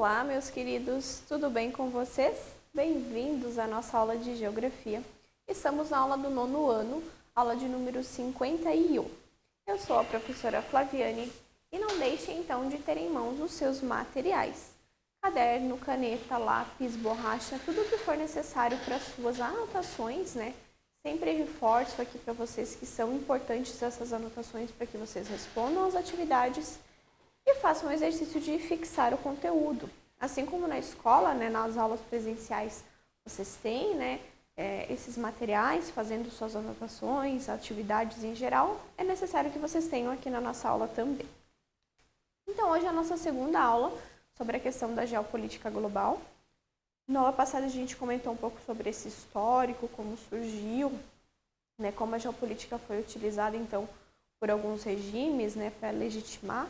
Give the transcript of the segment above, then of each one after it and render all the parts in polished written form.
Olá, meus queridos, tudo bem com vocês? Bem-vindos à nossa aula de Geografia. Estamos na aula do 9º ano, aula de número 51. Eu sou a professora Flaviane e não deixem então de ter em mãos os seus materiais. Caderno, caneta, lápis, borracha, tudo o que for necessário para suas anotações, né? Sempre reforço aqui para vocês que são importantes essas anotações para que vocês respondam às atividades e façam o exercício de fixar o conteúdo. Assim como na escola, né, nas aulas presenciais, vocês têm, né, esses materiais fazendo suas anotações, atividades em geral, é necessário que vocês tenham aqui na nossa aula também. Então, hoje é a nossa segunda aula sobre a questão da geopolítica global. Na aula passada a gente comentou um pouco sobre esse histórico, como surgiu, né, como a geopolítica foi utilizada então por alguns regimes, né, para legitimar.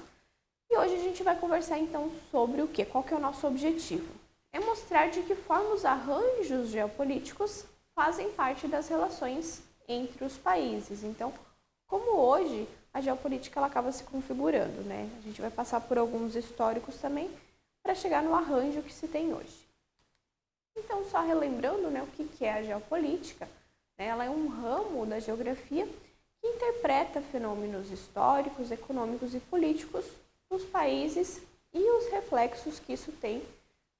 E hoje a gente vai conversar então sobre o quê? Qual que é o nosso objetivo? É mostrar de que forma os arranjos geopolíticos fazem parte das relações entre os países. Então, como hoje a geopolítica ela acaba se configurando, né? A gente vai passar por alguns históricos também para chegar no arranjo que se tem hoje. Então, só relembrando, né, o que é a geopolítica, né? Ela é um ramo da geografia que interpreta fenômenos históricos, econômicos e políticos dos países e os reflexos que isso tem,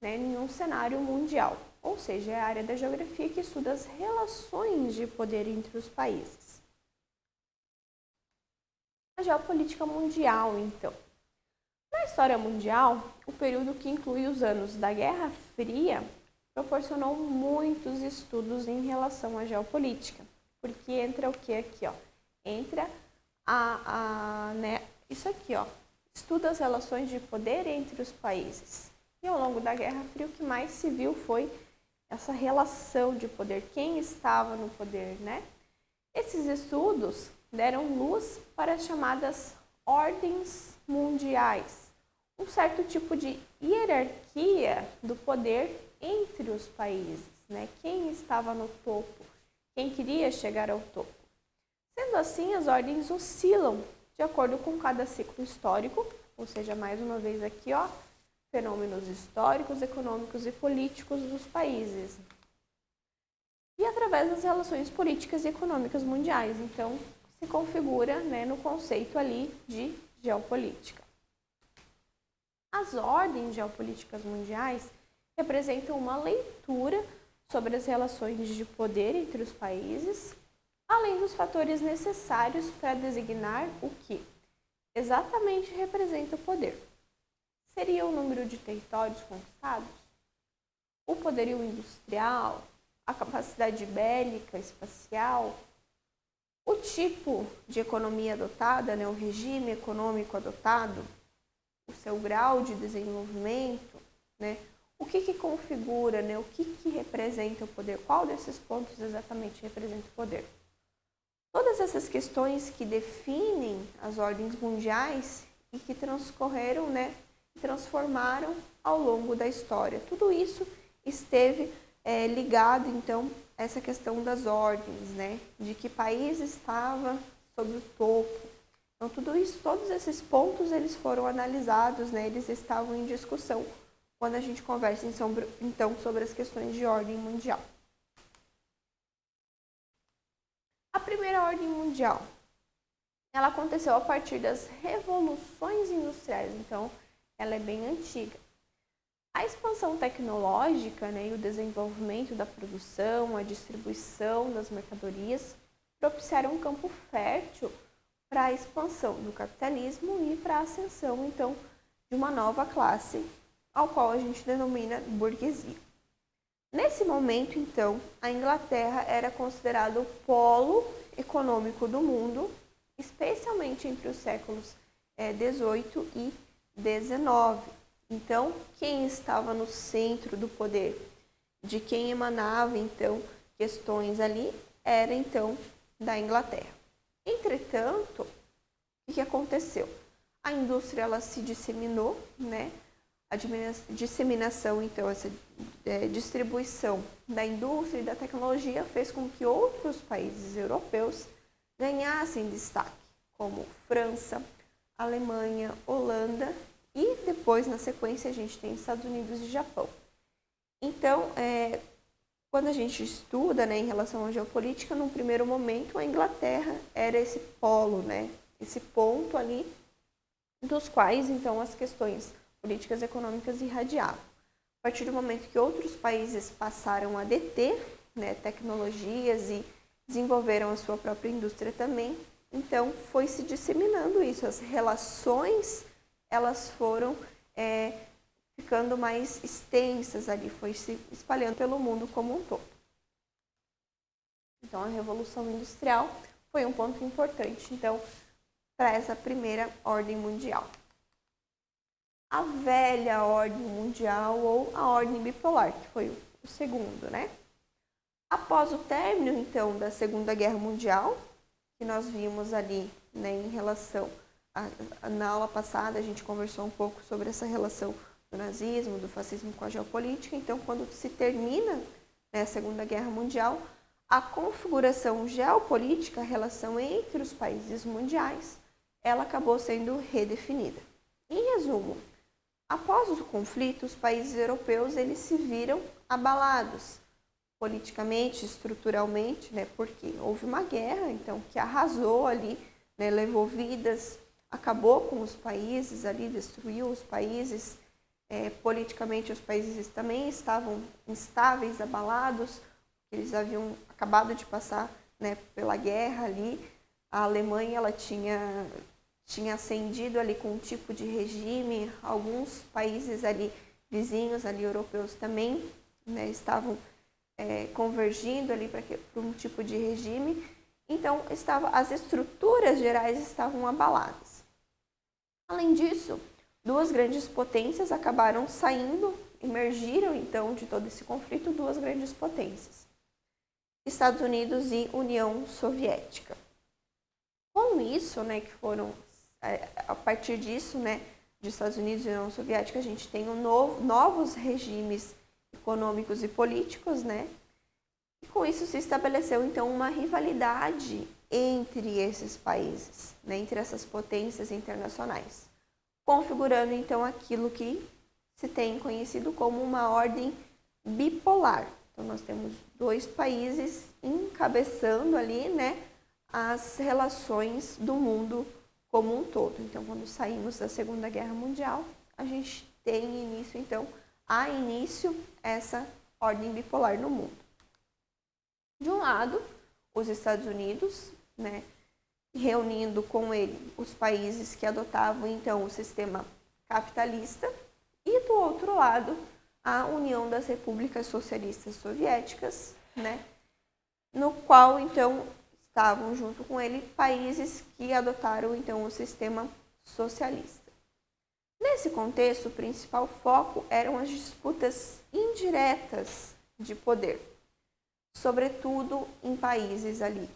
né, em um cenário mundial. Ou seja, é a área da geografia que estuda as relações de poder entre os países. A geopolítica mundial, então. Na história mundial, o período que inclui os anos da Guerra Fria proporcionou muitos estudos em relação à geopolítica. Porque entra o que aqui, ó? Entra isso aqui, ó. Estuda as relações de poder entre os países. E ao longo da Guerra Fria, o que mais se viu foi essa relação de poder, quem estava no poder, né? Esses estudos deram luz para as chamadas ordens mundiais, um certo tipo de hierarquia do poder entre os países, né? Quem estava no topo, quem queria chegar ao topo. Sendo assim, as ordens oscilam de acordo com cada ciclo histórico, ou seja, mais uma vez aqui, ó, fenômenos históricos, econômicos e políticos dos países. E através das relações políticas e econômicas mundiais. Então, se configura, né, no conceito ali de geopolítica. As ordens geopolíticas mundiais representam uma leitura sobre as relações de poder entre os países, além dos fatores necessários para designar o que exatamente representa o poder. Seria o número de territórios conquistados? O poderio industrial? A capacidade bélica, espacial? O tipo de economia adotada, né? O regime econômico adotado? O seu grau de desenvolvimento? Né? O que configura, né? O que representa o poder? Qual desses pontos exatamente representa o poder? Todas essas questões que definem as ordens mundiais e que transcorreram, né, transformaram ao longo da história. Tudo isso esteve ligado, então, a essa questão das ordens, né, de que país estava sob o topo. Então, tudo isso, todos esses pontos, eles foram analisados, né, eles estavam em discussão quando a gente conversa, então, sobre as questões de ordem mundial. A primeira ordem mundial, ela aconteceu a partir das revoluções industriais, então ela é bem antiga. A expansão tecnológica, né, e o desenvolvimento da produção, a distribuição das mercadorias propiciaram um campo fértil para a expansão do capitalismo e para a ascensão, então, de uma nova classe, ao qual a gente denomina burguesia. Nesse momento, então, a Inglaterra era considerada o polo econômico do mundo, especialmente entre os séculos 18 e 19. Então, quem estava no centro do poder, de quem emanava, então, questões ali, era, então, da Inglaterra. Entretanto, o que aconteceu? A indústria ela se disseminou, né? A disseminação, então, essa distribuição da indústria e da tecnologia fez com que outros países europeus ganhassem destaque, como França, Alemanha, Holanda e depois, na sequência, a gente tem Estados Unidos e Japão. Então, quando a gente estuda, né, em relação à geopolítica, num primeiro momento, a Inglaterra era esse polo, né, esse ponto ali, dos quais, então, as questões políticas e econômicas irradiavam. A partir do momento que outros países passaram a deter, né, tecnologias e desenvolveram a sua própria indústria também, então foi se disseminando isso, as relações elas foram ficando mais extensas ali, foi se espalhando pelo mundo como um todo. Então a Revolução Industrial foi um ponto importante, então, para essa primeira ordem mundial. A velha ordem mundial ou a ordem bipolar, que foi o segundo, né? Após o término, então, da Segunda Guerra Mundial, que nós vimos ali, né, em relação na aula passada, a gente conversou um pouco sobre essa relação do nazismo, do fascismo com a geopolítica. Então, quando se termina, né, a Segunda Guerra Mundial, a configuração geopolítica, a relação entre os países mundiais, ela acabou sendo redefinida. Em resumo, após o conflito, os países europeus eles se viram abalados politicamente, estruturalmente, né, porque houve uma guerra, então, que arrasou ali, né, levou vidas, acabou com os países ali, destruiu os países. Politicamente, os países também estavam instáveis, abalados, eles haviam acabado de passar, né, pela guerra ali. A Alemanha ela tinha ascendido ali com um tipo de regime, alguns países ali vizinhos ali europeus também, né, estavam convergindo ali para um tipo de regime. Então as estruturas gerais estavam abaladas. Além disso, duas grandes potências acabaram saindo, emergiram então de todo esse conflito duas grandes potências, Estados Unidos e União Soviética. Com isso, né, que foram a partir disso, né, de Estados Unidos e União Soviética, a gente tem novos regimes econômicos e políticos, né? E com isso se estabeleceu então uma rivalidade entre esses países, né, entre essas potências internacionais, configurando então aquilo que se tem conhecido como uma ordem bipolar. Então nós temos dois países encabeçando ali, né, as relações do mundo como um todo. Então, quando saímos da Segunda Guerra Mundial, a gente tem início, então, essa ordem bipolar no mundo. De um lado, os Estados Unidos, né, reunindo com ele os países que adotavam, então, o sistema capitalista, e do outro lado, a União das Repúblicas Socialistas Soviéticas, né, no qual, então, estavam junto com ele países que adotaram então o sistema socialista. Nesse contexto, o principal foco eram as disputas indiretas de poder, sobretudo em países ali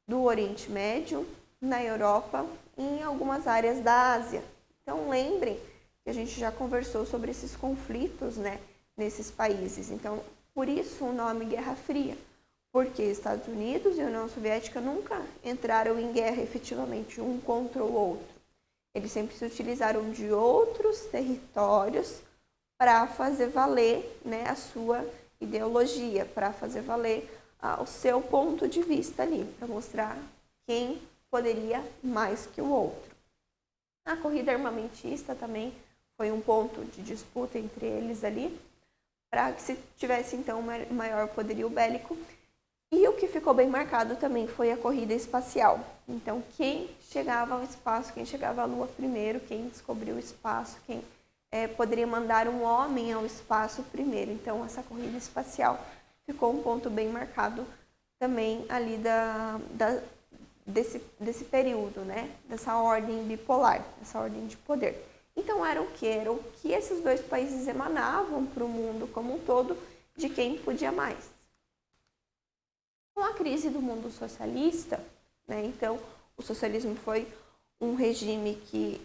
do Oriente Médio, na Europa e em algumas áreas da Ásia. Então lembrem que a gente já conversou sobre esses conflitos, né, nesses países. Então, por isso o nome Guerra Fria, porque Estados Unidos e União Soviética nunca entraram em guerra efetivamente um contra o outro. Eles sempre se utilizaram de outros territórios para fazer valer, né, a sua ideologia, para fazer valer o seu ponto de vista ali, para mostrar quem poderia mais que o outro. A corrida armamentista também foi um ponto de disputa entre eles ali, para que se tivesse então um maior poderio bélico. E o que ficou bem marcado também foi a corrida espacial. Então, quem chegava ao espaço, quem chegava à Lua primeiro, quem descobriu o espaço, quem poderia mandar um homem ao espaço primeiro. Então, essa corrida espacial ficou um ponto bem marcado também ali desse período, né? Dessa ordem bipolar, dessa ordem de poder. Então, era o que esses dois países emanavam para o mundo como um todo, de quem podia mais. Com a crise do mundo socialista, né, então o socialismo foi um regime que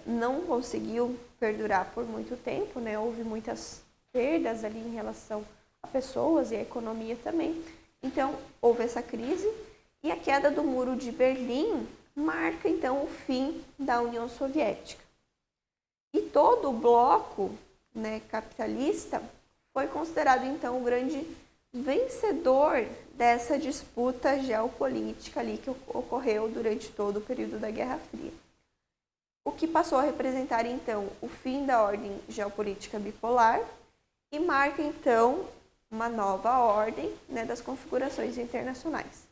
não conseguiu perdurar por muito tempo, né, houve muitas perdas ali em relação a pessoas e a economia também. Então houve essa crise e a queda do Muro de Berlim marca então o fim da União Soviética. E todo o bloco, né, capitalista foi considerado então o grande vencedor dessa disputa geopolítica ali que ocorreu durante todo o período da Guerra Fria. O que passou a representar então o fim da ordem geopolítica bipolar e marca então uma nova ordem, né, das configurações internacionais.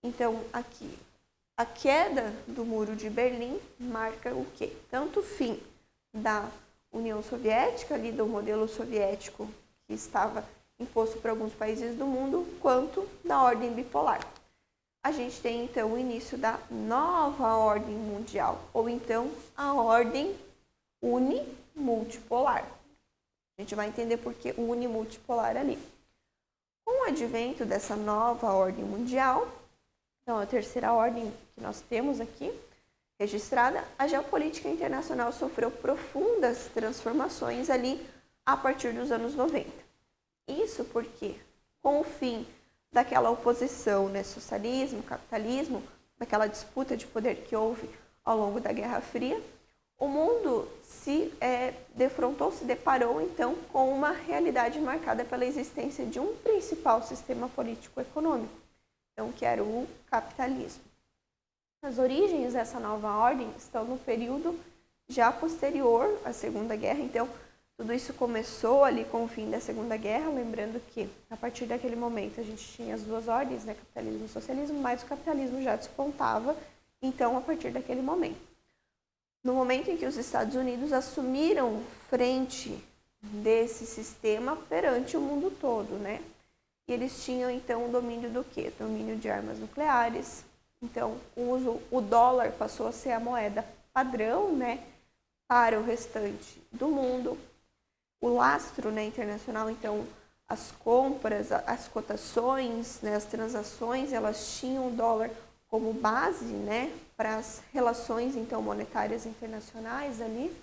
Então aqui a queda do Muro de Berlim marca o quê? Tanto o fim da União Soviética, ali do modelo soviético que estava imposto por alguns países do mundo, quanto da ordem bipolar. A gente tem então o início da nova ordem mundial, ou então a ordem unimultipolar. A gente vai entender por que unimultipolar ali. Com o advento dessa nova ordem mundial, então a terceira ordem que nós temos aqui registrada, a geopolítica internacional sofreu profundas transformações ali a partir dos anos 90. Isso porque, com o fim daquela oposição, né, socialismo, capitalismo, daquela disputa de poder que houve ao longo da Guerra Fria, o mundo se defrontou, se deparou então com uma realidade marcada pela existência de um principal sistema político-econômico, então, que era o capitalismo. As origens dessa nova ordem estão no período já posterior à Segunda Guerra, então tudo isso começou ali com o fim da Segunda Guerra, lembrando que a partir daquele momento a gente tinha as duas ordens, né, capitalismo e socialismo, mas o capitalismo já despontava, então a partir daquele momento. No momento em que os Estados Unidos assumiram frente desse sistema perante o mundo todo, né? E eles tinham então o domínio do quê? Domínio de armas nucleares. Então, o dólar passou a ser a moeda padrão, né, para o restante do mundo. O lastro, né, internacional, então, as compras, as cotações, né, as transações, elas tinham o dólar como base, né, para as relações então monetárias internacionais ali.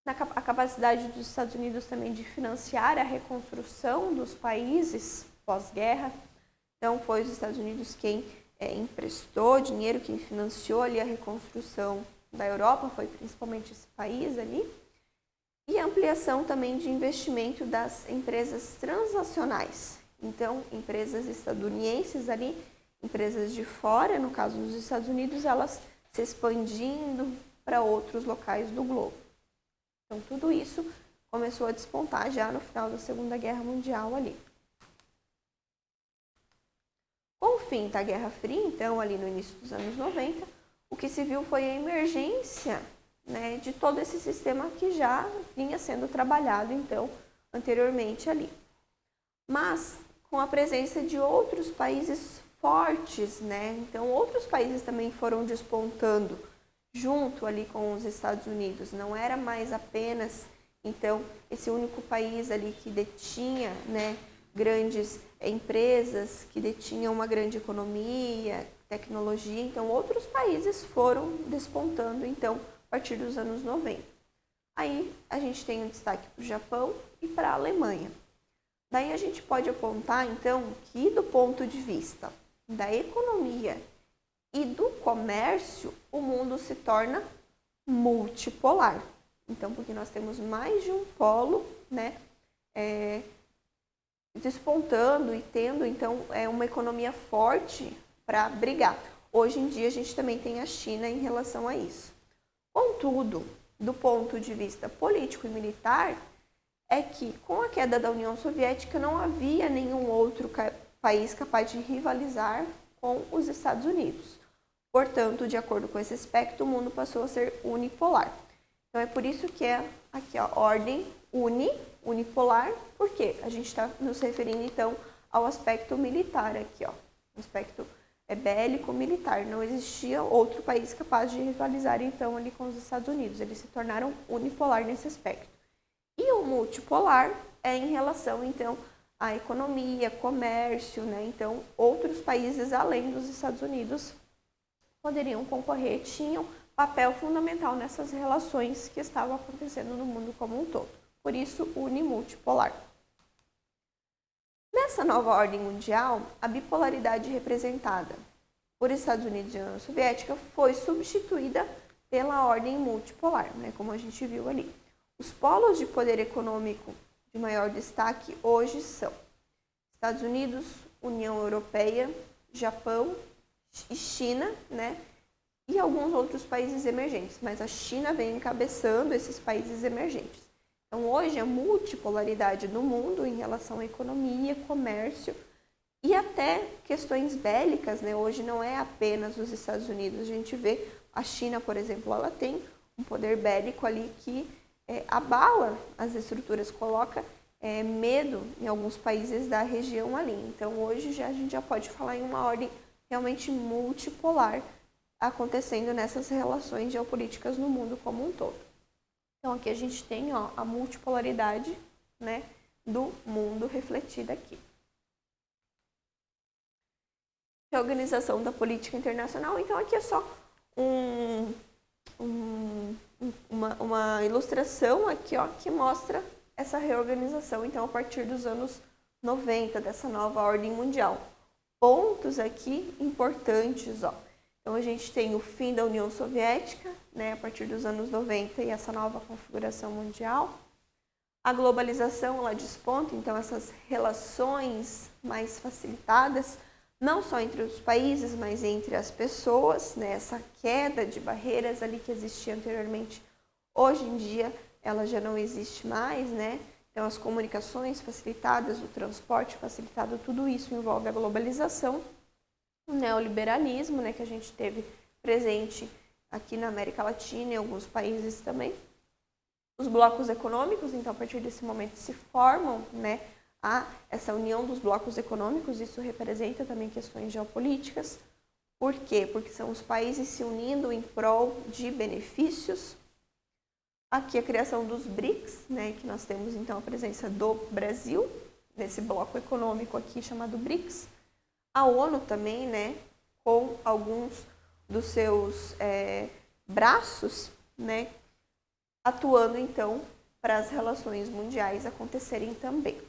A capacidade dos Estados Unidos também de financiar a reconstrução dos países pós-guerra. Então, foi os Estados Unidos quem emprestou dinheiro, quem financiou ali a reconstrução da Europa, foi principalmente esse país ali. E a ampliação também de investimento das empresas transnacionais. Então, empresas estadunidenses ali, empresas de fora, no caso dos Estados Unidos, elas se expandindo para outros locais do globo. Então, tudo isso começou a despontar já no final da Segunda Guerra Mundial ali. Com o fim da Guerra Fria, então, ali no início dos anos 90, o que se viu foi a emergência, né, de todo esse sistema que já vinha sendo trabalhado, então, anteriormente ali. Mas, com a presença de outros países fortes, né, então, outros países também foram despontando junto ali com os Estados Unidos. Não era mais apenas, então, esse único país ali que detinha, né, grandes empresas, que detinham uma grande economia, tecnologia. Então, outros países foram despontando, então, a partir dos anos 90. Aí, a gente tem um destaque para o Japão e para a Alemanha. Daí, a gente pode apontar, então, que do ponto de vista da economia e do comércio, o mundo se torna multipolar. Então, porque nós temos mais de um polo, né, despontando e tendo, então, uma economia forte para brigar. Hoje em dia, a gente também tem a China em relação a isso. Contudo, do ponto de vista político e militar, é que com a queda da União Soviética não havia nenhum outro país capaz de rivalizar com os Estados Unidos. Portanto, de acordo com esse aspecto, o mundo passou a ser unipolar. Então, é por isso que é aqui a ordem unipolar, porque a gente está nos referindo, então, ao aspecto militar aqui, ó, o aspecto bélico-militar. Não existia outro país capaz de rivalizar, então, ali com os Estados Unidos. Eles se tornaram unipolar nesse aspecto. E o multipolar é em relação, então, à economia, comércio, né? Então, outros países além dos Estados Unidos poderiam concorrer, tinham papel fundamental nessas relações que estavam acontecendo no mundo como um todo. Por isso, unimultipolar. Nessa nova ordem mundial, a bipolaridade representada por Estados Unidos e União Soviética foi substituída pela ordem multipolar, né, como a gente viu ali. Os polos de poder econômico de maior destaque hoje são Estados Unidos, União Europeia, Japão e China, né, e alguns outros países emergentes, mas a China vem encabeçando esses países emergentes. Então, hoje, a multipolaridade no mundo em relação à economia, comércio e até questões bélicas, né? Hoje não é apenas os Estados Unidos, a gente vê a China, por exemplo, ela tem um poder bélico ali que abala as estruturas, coloca medo em alguns países da região ali. Então, hoje a gente já pode falar em uma ordem realmente multipolar acontecendo nessas relações geopolíticas no mundo como um todo. Então, aqui a gente tem a multipolaridade, né, do mundo refletida aqui. Reorganização da política internacional. Então, aqui é só uma ilustração aqui, que mostra essa reorganização, então, a partir dos anos 90, dessa nova ordem mundial. Pontos aqui importantes, Então, a gente tem o fim da União Soviética, né, a partir dos anos 90 e essa nova configuração mundial. A globalização, ela desponta, então, essas relações mais facilitadas, não só entre os países, mas entre as pessoas, né, essa queda de barreiras ali que existia anteriormente, hoje em dia ela já não existe mais, né? Então, as comunicações facilitadas, o transporte facilitado, tudo isso envolve a globalização. O neoliberalismo, né, que a gente teve presente aqui na América Latina e em alguns países também. Os blocos econômicos, então, a partir desse momento se formam, né, essa união dos blocos econômicos, isso representa também questões geopolíticas. Por quê? Porque são os países se unindo em prol de benefícios. Aqui a criação dos BRICS, né, que nós temos então a presença do Brasil, nesse bloco econômico aqui chamado BRICS. A ONU também, né, com alguns dos seus braços, né, atuando então para as relações mundiais acontecerem também.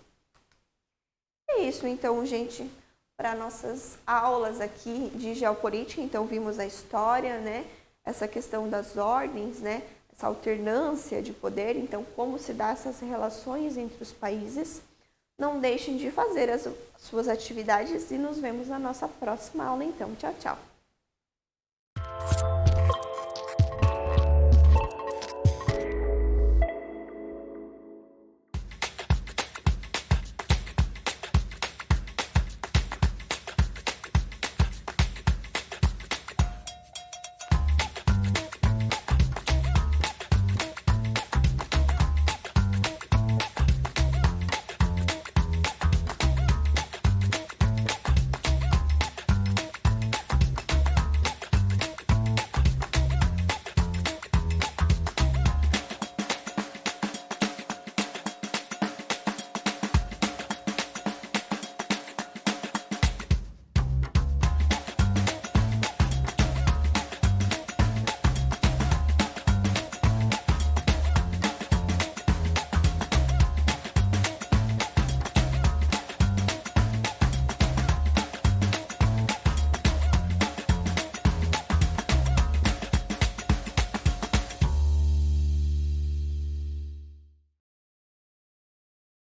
É isso então, gente, para nossas aulas aqui de geopolítica. Então, vimos a história, né, essa questão das ordens, né, essa alternância de poder, então como se dá essas relações entre os países. Não deixem de fazer as suas atividades e nos vemos na nossa próxima aula então. Tchau, tchau!